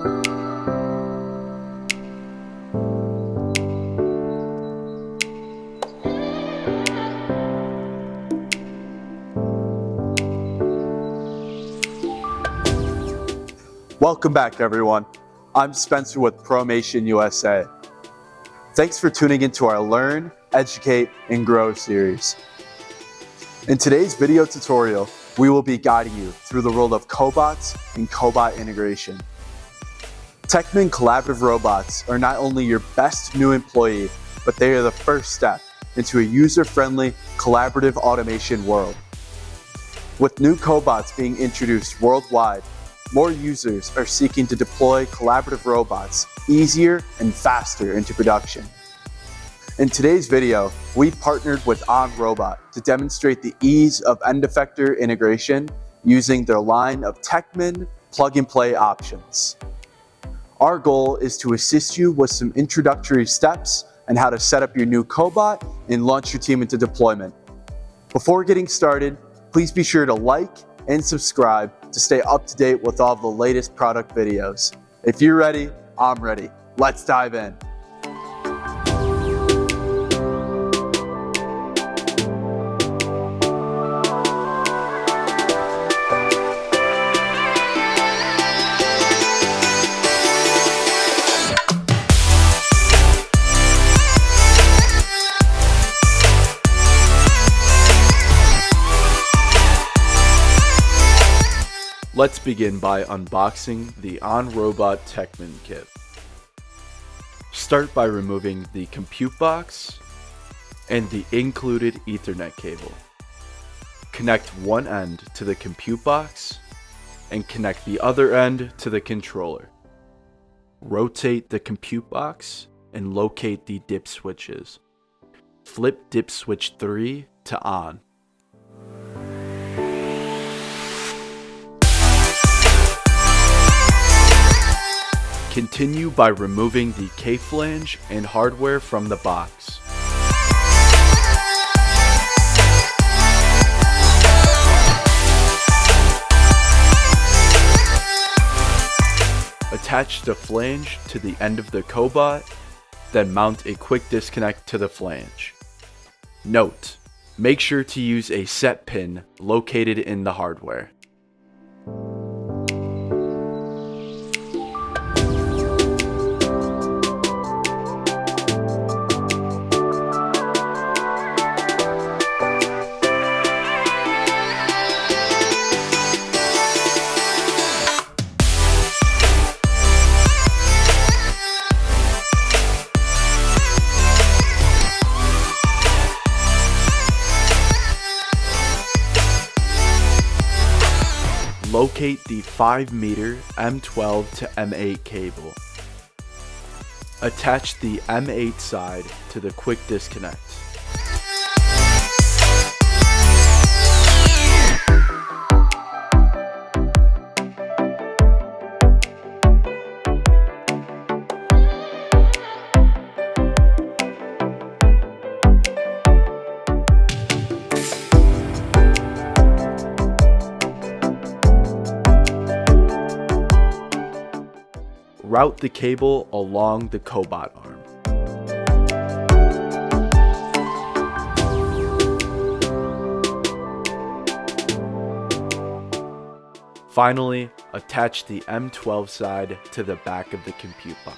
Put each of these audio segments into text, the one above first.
Welcome back, everyone. I'm Spencer with Promation USA. Thanks for tuning into our Learn, Educate, and Grow series. In today's video tutorial, we will be guiding you through the world of cobots and cobot integration. Techman collaborative robots are not only your best new employee, but they are the first step into a user-friendly collaborative automation world. With new cobots being introduced worldwide, more users are seeking to deploy collaborative robots easier and faster into production. In today's video, we partnered with Onrobot to demonstrate the ease of end effector integration using their line of Techman plug-and-play options. Our goal is to assist you with some introductory steps on how to set up your new cobot and launch your team into deployment. Before getting started, please be sure to like and subscribe to stay up to date with all the latest product videos. If you're ready, I'm ready. Let's dive in. Let's begin by unboxing the Onrobot Techman kit. Start by removing the compute box and the included Ethernet cable. Connect one end to the compute box and connect the other end to the controller. Rotate the compute box and locate the dip switches. Flip dip switch 3 to on. Continue by removing the K-flange and hardware from the box. Attach the flange to the end of the cobot, then mount a quick disconnect to the flange. Note: make sure to use a set pin located in the hardware. Locate the 5-meter M12 to M8 cable. Attach the M8 side to the quick disconnect. Route the cable along the cobot arm. Finally, attach the M12 side to the back of the compute box.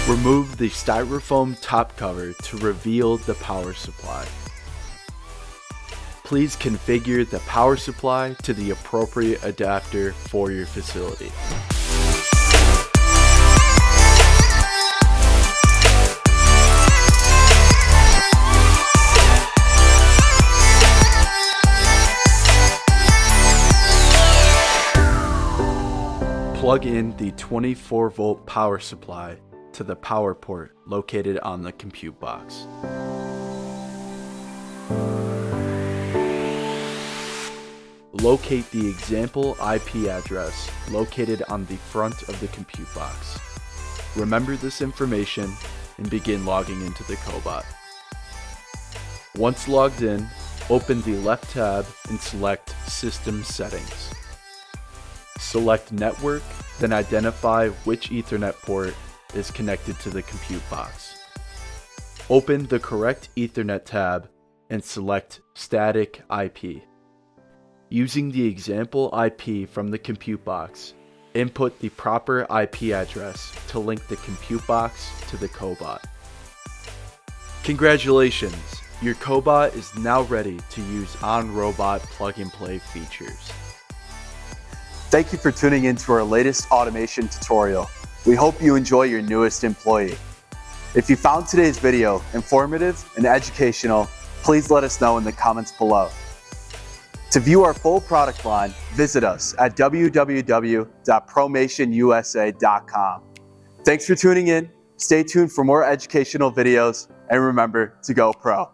Remove the styrofoam top cover to reveal the power supply. Please configure the power supply to the appropriate adapter for your facility. Plug in the 24-volt power supply to the power port located on the compute box. Locate the example IP address located on the front of the compute box. Remember this information and begin logging into the cobot. Once logged in, Open the left tab and select System Settings. Select Network, then identify which Ethernet port is connected to the compute box. Open the correct Ethernet tab and select Static IP. Using the example IP from the compute box, input the proper IP address to link the compute box to the Cobot. Congratulations! Your Cobot is now ready to use Onrobot plug-and-play features. Thank you for tuning in to our latest automation tutorial. We hope you enjoy your newest employee. If you found today's video informative and educational, please let us know in the comments below. To view our full product line, visit us at www.promationusa.com. Thanks for tuning in. Stay tuned for more educational videos, and remember to go pro.